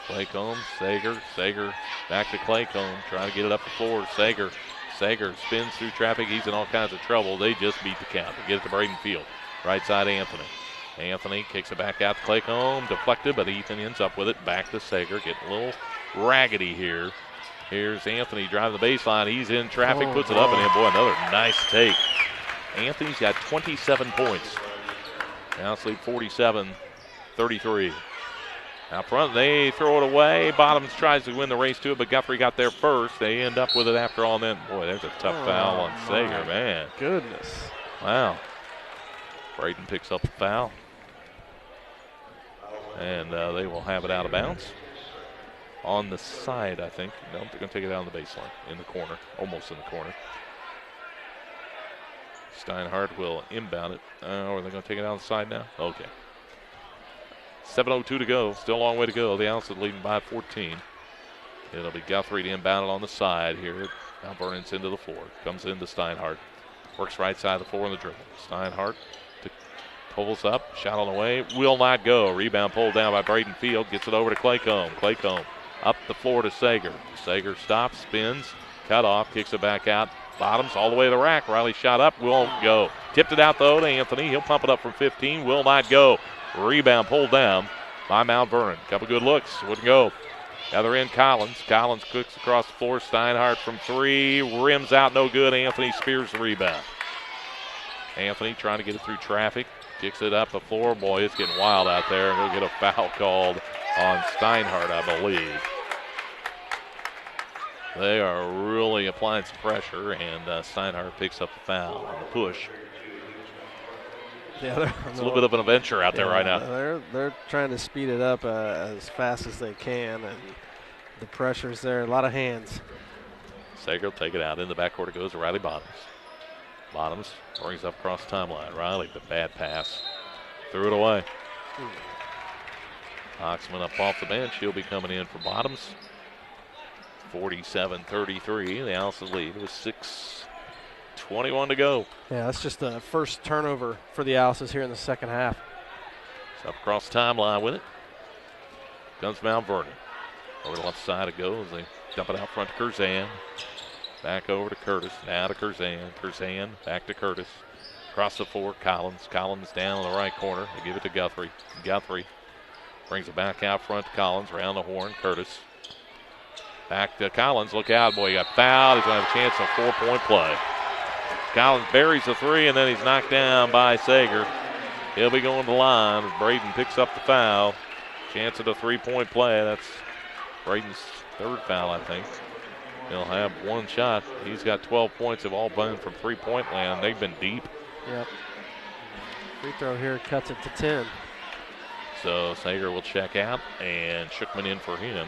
Claycomb, Sager back to Claycomb, trying to get it up the floor. Sager Sager spins through traffic. He's in all kinds of trouble. They just beat the count. They get it to Braden Field. Right side, Anthony. Anthony kicks it back out to Claycomb. Deflected, but Ethan ends up with it. Back to Sager. Getting a little raggedy here. Here's Anthony driving the baseline. He's in traffic, puts it up and in. Boy, another nice take. Anthony's got 27 points. Now it's lead 47-33. Out front, they throw it away. Bottoms tries to win the race to it, but Guthrie got there first. They end up with it after all. And then, boy, there's a tough foul on Sager, man. Goodness. Wow. Braden picks up the foul. And they will have it out of bounds. On the side, I think. No, they're going to take it out on the baseline. In the corner. Almost in the corner. Steinhardt will inbound it. Are they going to take it out on the side now? Okay. 7:02 to go. Still a long way to go. The Alice is leading by 14. It'll be Guthrie to inbound it on the side here. Mount Vernon's into the floor. Comes into Steinhardt. Works right side of the floor on the dribble. Steinhardt pulls up. Shot on the way. Will not go. Rebound pulled down by Braden Field. Gets it over to Claycomb. Claycomb up the floor to Sager. Sager stops, spins, cut off, kicks it back out. Bottoms all the way to the rack. Riley shot up. Won't go. Tipped it out, though, to Anthony. He'll pump it up from 15. Will not go. Rebound pulled down by Mount Vernon. Couple good looks. Wouldn't go. Other end, Collins. Collins cooks across the floor. Steinhardt from 3. Rims out, no good. Anthony spears the rebound. Anthony trying to get it through traffic. Kicks it up the floor. Boy, it's getting wild out there. And we'll get a foul called on Steinhardt, I believe. They are really applying some pressure, and Steinhardt picks up the foul on the push. Yeah, it's a little bit of an adventure out there right now. They're trying to speed it up as fast as they can, and the pressure's there. A lot of hands. Sager will take it out. In the backcourt it goes to Riley Bottoms. Bottoms brings up across the timeline. Riley, the bad pass. Threw it away. Oxman up off the bench. He'll be coming in for Bottoms. 47-33. The Alice's lead with 6:21 to go. Yeah, that's just the first turnover for the Alice's here in the second half. It's up across the timeline with it. Comes Mount Vernon. Over the left side it goes. They dump it out front to Curzan. Back over to Curtis. Now to Curzan. Curzan back to Curtis. Across the floor, Collins. Collins down in the right corner. They give it to Guthrie. Guthrie brings it back out front to Collins. Around the horn, Curtis. Back to Collins. Look out, boy. He got fouled. He's going to have a chance of a 4-point play. Collins buries the 3, and then he's knocked down by Sager. He'll be going to the line. Braden picks up the foul. Chance at a 3-point play. That's Braden's third foul, I think. He'll have one shot. He's got 12 points. Have all been from 3-point land. They've been deep. Yep. Free throw here cuts it to 10. So Sager will check out, and Shookman in for him.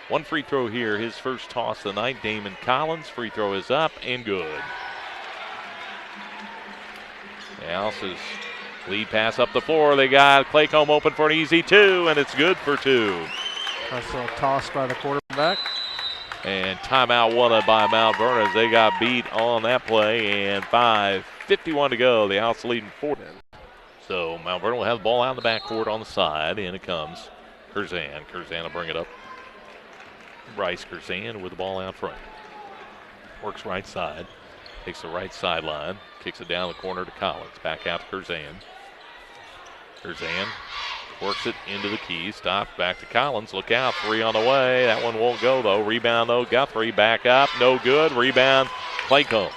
One free throw here, his first toss of the night. Damon Collins, free throw is up and good. The Alice's lead pass up the floor. They got Claycomb open for an easy 2, and it's good for 2. That's a toss by the quarterback. And timeout wanted by Mount Vernon as they got beat on that play, and 5:51 to go. The Alice leading 4. So Mount Vernon will have the ball out in the backcourt on the side, and it comes Curzan. Curzan will bring it up. Bryce Curzan with the ball out front. Works right side. Takes the right sideline. Kicks it down the corner to Collins. Back out to Curzan. Curzan works it into the key. Stopped back to Collins. Look out. 3 on the way. That one won't go, though. Rebound, though. Guthrie back up. No good. Rebound. Claycomb.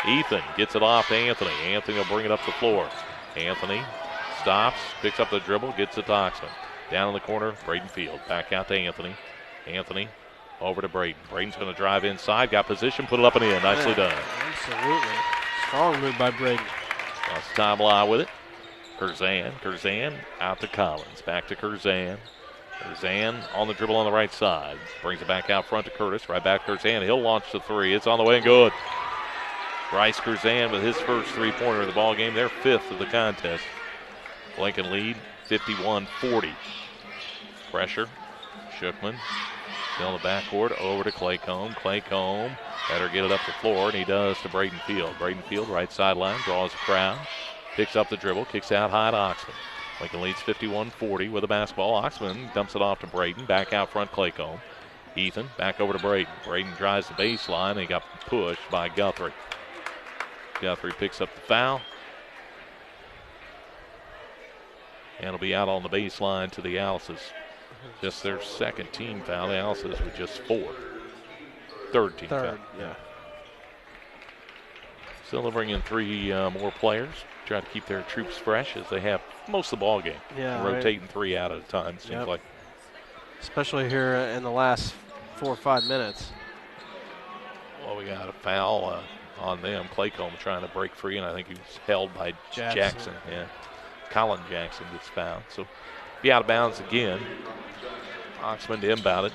Ethan gets it off to Anthony. Anthony will bring it up the floor. Anthony stops. Picks up the dribble. Gets it to Oxman. Down in the corner. Braden Field. Back out to Anthony. Anthony over to Braden. Braden's going to drive inside. Got position. Put it up and in. Nicely done. Absolutely. Strong move by Braden. Cross the timeline with it. Curzan out to Collins. Back to Curzan. Curzan on the dribble on the right side. Brings it back out front to Curtis. Right back to Curzan. He'll launch the 3. It's on the way and good. Bryce Curzan with his first 3-pointer of the ball game. Their 5th of the contest. Lincoln lead 51-40. Pressure. Shookman still in the backcourt. Over to Claycomb. Claycomb better get it up the floor, and he does to Braden Field. Braden Field, right sideline, draws a crowd. Picks up the dribble, kicks out high to Oxman. Lincoln leads 51-40 with the basketball. Oxman dumps it off to Braden. Back out front, Claycomb. Ethan back over to Braden. Braden drives the baseline, and he got pushed by Guthrie. Guthrie picks up the foul. And it'll be out on the baseline to the Alice's. Just their second team foul. The Alice's with just 4. Third team foul. Yeah. Still they'll bring in 3 more players. Try to keep their troops fresh as they have most of the ball game. Yeah, rotating 3 out at a time, seems like. Especially here in the last 4 or 5 minutes. Well, we got a foul on them. Claycomb trying to break free, and I think he was held by Jackson. Yeah. Colin Jackson gets fouled. So be out of bounds again. Oxman to inbound it.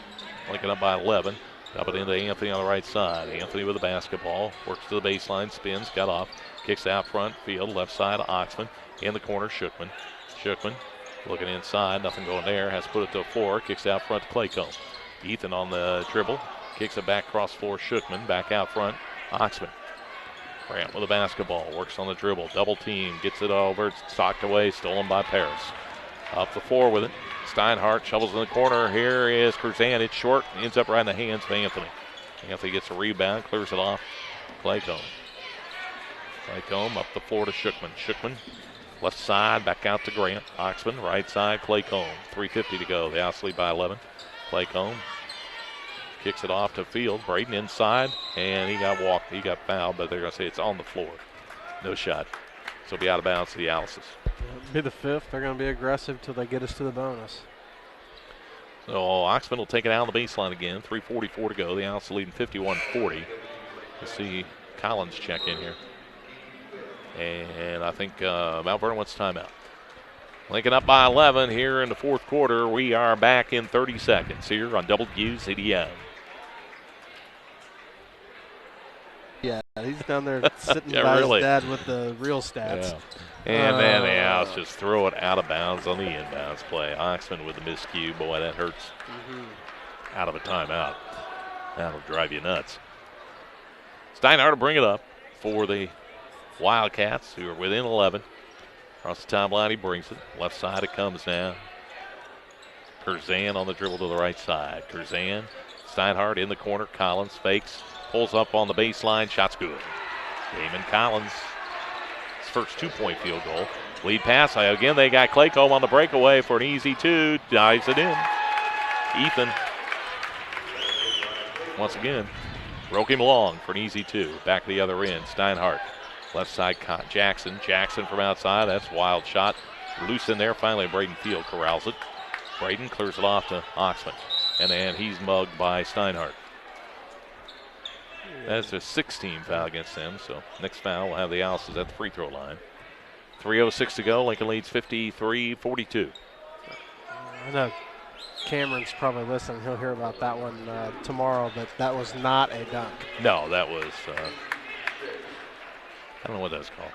Linking up by 11. Up it into Anthony on the right side. Anthony with the basketball. Works to the baseline. Spins. Got off. Kicks out front. Field. Left side. Oxman. In the corner. Shookman. Shookman looking inside. Nothing going there. Has to put it to the floor. Kicks out front to Claycomb. Ethan on the dribble. Kicks it back cross floor. Shookman. Back out front. Oxman. Grant with the basketball. Works on the dribble. Double team. Gets it over. It's socked away. Stolen by Paris. Up the floor with it. Steinhardt shovels in the corner. Here is Curzan. It's short. Ends up right in the hands of Anthony. Anthony gets a rebound. Clears it off. Claycomb. Claycomb up the floor to Shookman. Shookman left side. Back out to Grant. Oxman right side. Claycomb. 3:50 to go. The Alice lead by 11. Claycomb kicks it off to Field. Braden inside. And he got walked. He got fouled. But they're going to say it's on the floor. No shot. So it'll be out of bounds to the Alice's. It'll be the 5th. They're going to be aggressive till they get us to the bonus. So Oxman will take it out on the baseline again. 3:44 to go. The Alice leading 51-40. Let's see Collins check in here. And I think Mount Vernon wants timeout. Linking up by 11 here in the 4th quarter. We are back in 30 seconds here on WCDM. Yeah, he's down there sitting by his dad with the real stats. Yeah. And then the Alice just throw it out of bounds on the inbounds play. Oxman with the miscue. Boy, that hurts. Out of a timeout. That'll drive you nuts. Steinhardt will bring it up for the Wildcats, who are within 11. Across the timeline, he brings it. Left side it comes now. Curzan on the dribble to the right side. Curzan, Steinhardt in the corner. Collins fakes. Pulls up on the baseline. Shot's good. Damon Collins, his first 2-point field goal. Lead pass. Again, they got Claycomb on the breakaway for an easy 2. Dives it in. Ethan, once again, broke him long for an easy 2. Back to the other end. Steinhardt. Left side, Jackson. Jackson from outside. That's a wild shot. Loose in there. Finally, Braden Field corrals it. Braden clears it off to Oxman. And then he's mugged by Steinhardt. That's a 6-team foul against them. So next foul will have the Alice's at the free throw line. 3:06 to go. Lincoln leads 53-42. I know Cameron's probably listening. He'll hear about that one tomorrow, but that was not a dunk. No, that was, I don't know what that's called.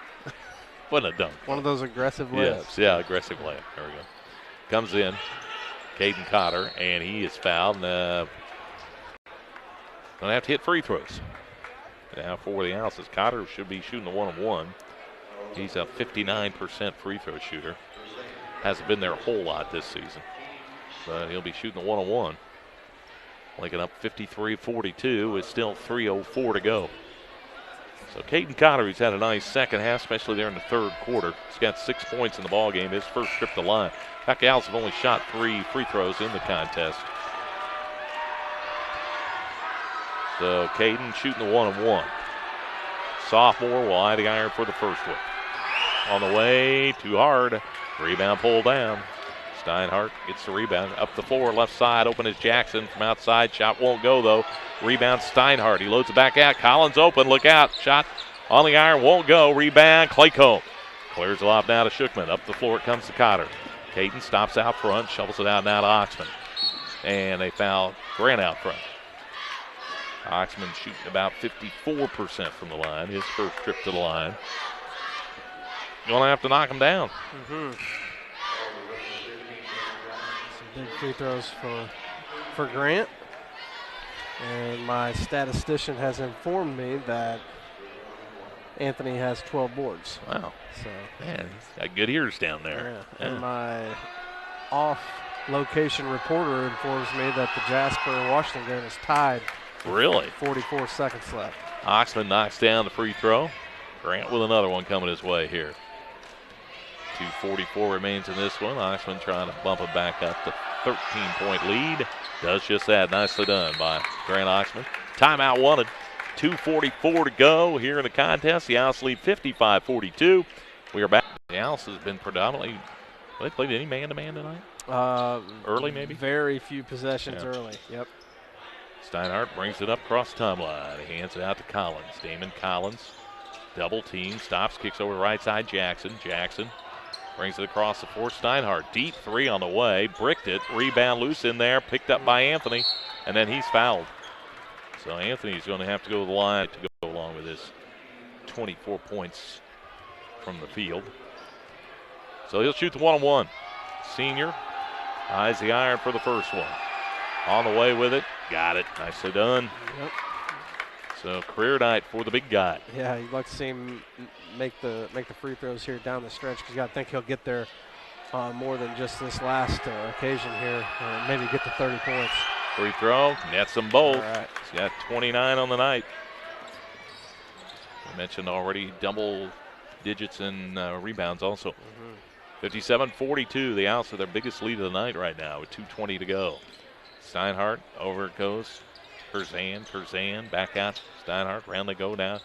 Wasn't a dunk. One of those aggressive layups. Yes, yeah, aggressive layup. There we go. Comes in, Caden Cotter, and he is fouled. Going to have to hit free throws. Now for the Alice's. Cotter should be shooting the 1-on-1. He's a 59% free throw shooter. Hasn't been there a whole lot this season. But he'll be shooting the 1-on-1. Lincoln up 53-42 with still 3:04 to go. So Caden Cotter, who's had a nice second half, especially there in the 3rd quarter. He's got 6 points in the ball game. His first trip to the line. In fact, the Alice have only shot 3 free throws in the contest. So Caden shooting the 1-on-1. Sophomore will eye the iron for the first one. On the way, too hard. Rebound pulled down. Steinhardt gets the rebound. Up the floor, left side, open is Jackson from outside. Shot won't go, though. Rebound Steinhardt. He loads it back out. Collins open, look out. Shot on the iron, won't go. Rebound, Claycomb. Clears it off now to Shookman. Up the floor it comes to Cotter. Caden stops out front, shovels it out now to Oxman. And they foul Grant out front. Oxman shooting about 54% from the line. His first trip to the line. Going to have to knock him down. Some big free throws for Grant. And my statistician has informed me that Anthony has 12 boards. Wow. So man, he's got good ears down there. Yeah. And my off location reporter informs me that the Jasper-Washington game is tied. Really? 44 seconds left. Oxman knocks down the free throw. Grant with another one coming his way here. 2:44 remains in this one. Oxman trying to bump it back up to 13-point lead. Does just that. Nicely done by Grant Oxman. Timeout wanted. 2:44 to go here in the contest. The Owls lead 55-42. We are back. The Owls has been predominantly, have they played any man-to-man tonight? Early maybe? Very few possessions early. Yep. Steinhardt brings it up across the timeline. He hands it out to Collins. Damon Collins, double team, stops, kicks over the right side. Jackson brings it across the floor. Steinhardt, deep three on the way, bricked it, rebound loose in there, picked up by Anthony, and then he's fouled. So Anthony's going to have to go to the line to go along with his 24 points from the field. So he'll shoot the one-on-one. Senior eyes the iron for the first one. On the way with it. Got it. Nicely done. Yep. So career night for the big guy. Yeah, you'd like to see him make the free throws here down the stretch, because you got to think he'll get there more than just this last occasion here. Maybe get to 30 points. Free throw, nets them both. All right. He's got 29 on the night. I mentioned already double digits in rebounds also. 57-42. The Owls are their biggest lead of the night right now with 2:20 to go. Steinhardt, over it goes. Curzan, back out. Steinhardt, round they go now.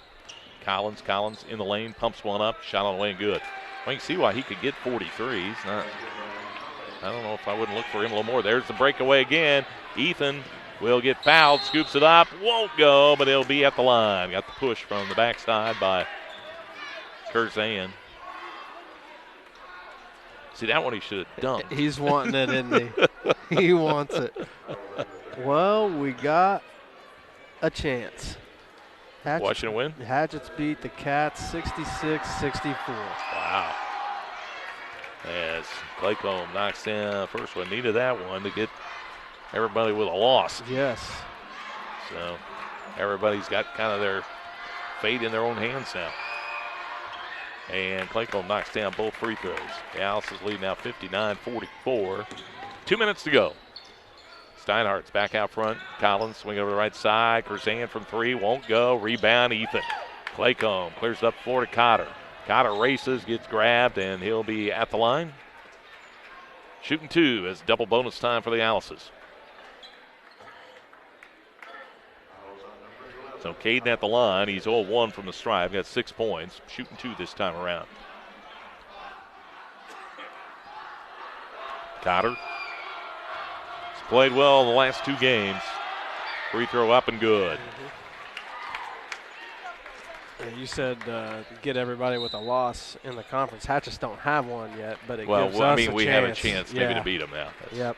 Collins in the lane, pumps one up, shot on the way and good. Well, you can see why he could get 43. He's not, I don't know if I wouldn't look for him a little more. There's the breakaway again. Ethan will get fouled, scoops it up, won't go, but he'll be at the line. Got the push from the backside by Curzan. See, that one he should have done. He's wanting it, isn't he? He wants it. Well, we got a chance. Washington win? Hatchets beat the Cats 66-64. Wow. As Claycomb knocks down the first one. Needed that one to get everybody with a loss. Yes. So everybody's got kind of their fate in their own hands now. And Claycomb knocks down both free throws. The Owls is leading now 59-44. 2 minutes to go. Steinhardt's back out front. Collins swing over the right side. Curzan from three, won't go. Rebound, Ethan. Claycomb clears up floor to Cotter. Cotter races, gets grabbed, and he'll be at the line. Shooting two as double bonus time for the Owls. So Caden at the line. He's 0-1 from the stripe. Got 6 points. Shooting two this time around. Cotter. He's played well in the last 2 games. Free throw up and good. Yeah, you said get everybody with a loss in the conference. Hatchets don't have one yet, but it gives us I mean, a we chance. have a chance maybe to beat them now. Yep.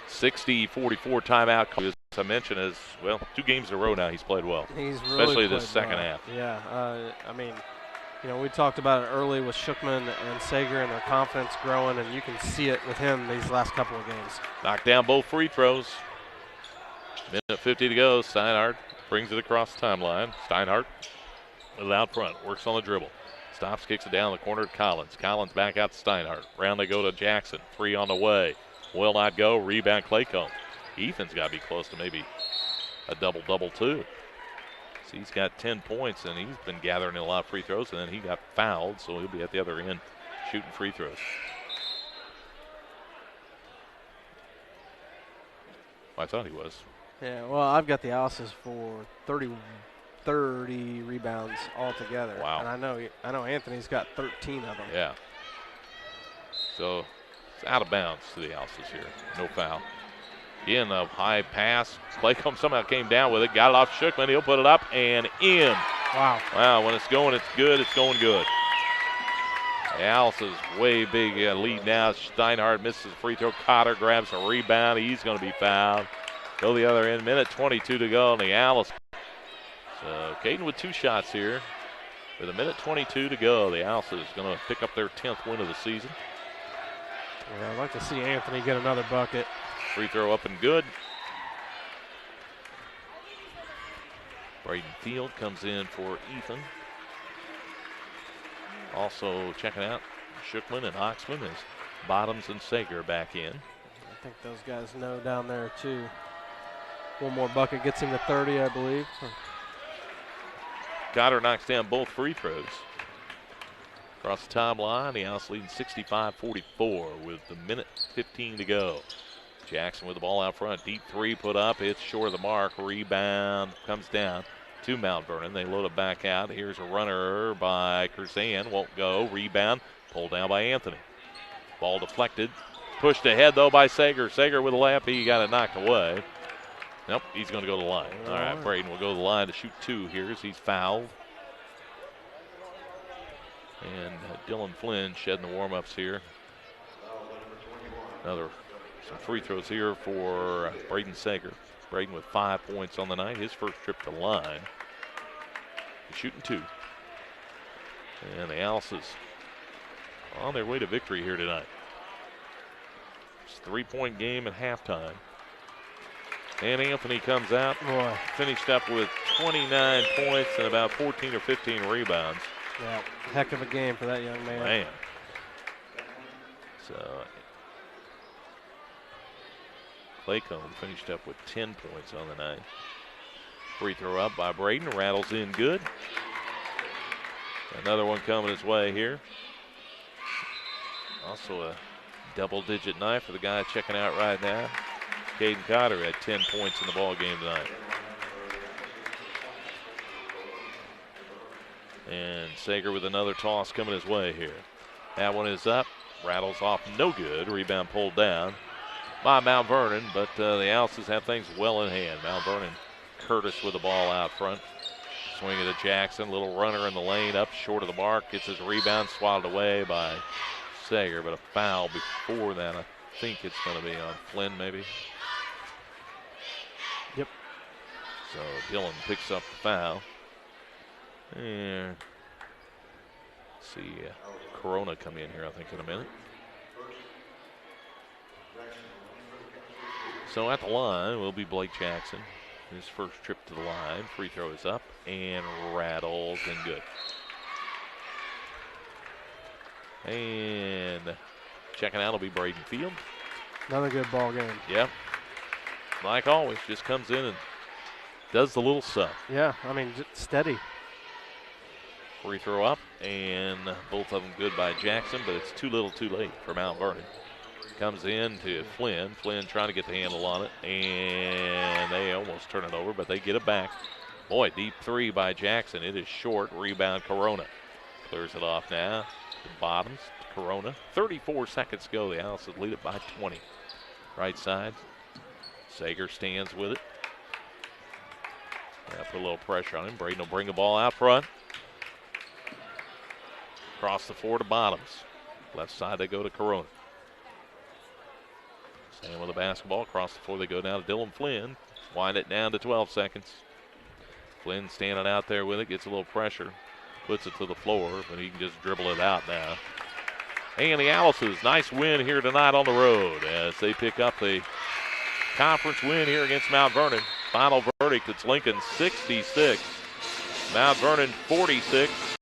60-44 timeout. As I mentioned, as well, 2 games in a row now he's played well. He's really especially played this second well. half. Yeah, I mean, you know, we talked about it early with Shookman and Sager and their confidence growing, and you can see it with him these last couple of games. Knocked down both free throws. Minute 50 to go. Steinhardt brings it across the timeline. Steinhardt out front, works on the dribble. Stops, kicks it down the corner to Collins. Collins back out to Steinhardt. Round they go to Jackson. 3 on the way. Will not go. Rebound Claycomb. Ethan's got to be close to maybe a double-double too. So he's got 10 points, and he's been gathering in a lot of free throws, and then he got fouled, so he'll be at the other end shooting free throws. I thought he was. Yeah, well, I've got the Owls for 30 rebounds altogether. Wow. And I know Anthony's got 13 of them. Yeah. So it's out of bounds to the Owls here. No foul. Again, a high pass. Claycomb somehow came down with it. Got it off Shookman. He'll put it up and in. Wow. Wow, when it's going, it's good. It's going good. The Owls is way big lead now. Steinhardt misses the free throw. Cotter grabs a rebound. He's going to be fouled. Go the other end. Minute 22 to go. And the Owls. So Caden with 2 shots here. With a minute 22 to go, the Owls is going to pick up their 10th win of the season. Yeah, I'd like to see Anthony get another bucket. Free throw up and good. Braden Field comes in for Ethan. Also checking out Shookman and Oxman as Bottoms and Sager back in. think those guys know down there, too. One more bucket gets him to 30, I believe. Cotter knocks down both free throws. Across the timeline, the Owls leading 65-44 with a minute 15 to go. Jackson with the ball out front. Deep three put up. It's short of the mark. Rebound comes down to Mount Vernon. They load it back out. Here's a runner by Curzan. Won't go. Rebound pulled down by Anthony. Ball deflected. Pushed ahead, though, by Sager. Sager with a layup. He got it knocked away. Nope, he's going to go to the line. All right, Braden will go to the line to shoot 2 here as he's fouled. And Dylan Flynn shedding the warm-ups here. Some free throws here for Braden Sager. Braden with 5 points on the night. His first trip to the line. He's shooting 2. And the Owls is on their way to victory here tonight. It's a 3-point game at halftime. And Anthony comes out, finished up with 29 points and about 14 or 15 rebounds. Yeah, heck of a game for that young man. So Claycomb finished up with 10 points on the night. Free throw up by Braden, rattles in good. Another one coming his way here. Also a double-digit night for the guy checking out right now. Caden Cotter had 10 points in the ball game tonight. And Sager with another toss coming his way here. That one is up, rattles off, no good. Rebound pulled down by Mount Vernon, but the Owls have things well in hand. Mount Vernon, Curtis with the ball out front. Swing it to Jackson, little runner in the lane, up short of the mark. Gets his rebound swatted away by Sager, but a foul before that. I think it's going to be on Flynn maybe. Yep. So Dillon picks up the foul. And see Corona come in here, I think, in a minute. So at the line will be Blake Jackson. His first trip to the line. Free throw is up and rattles and good. And checking out will be Braden Field. Another good ball game. Yep. Like always, just comes in and does the little stuff. Yeah, I mean, just steady. Free throw up, and both of them good by Jackson, but it's too little too late for Mount Vernon. Comes in to Flynn. Flynn trying to get the handle on it, and they almost turn it over, but they get it back. Boy, deep three by Jackson. It is short. Rebound Corona. Clears it off now. The bottoms to Corona. 34 seconds to go. The Owls lead it by 20. Right side. Sager stands with it. Put a little pressure on him. Braden will bring the ball out front. Across the floor to Bottoms. Left side they go to Corona. Staying with the basketball. Across the floor they go down to Dylan Flynn. Wind it down to 12 seconds. Flynn standing out there with it. Gets a little pressure. Puts it to the floor, but he can just dribble it out now. And the Owls, nice win here tonight on the road as they pick up the conference win here against Mount Vernon. Final verdict, it's Lincoln 66, Mount Vernon 46.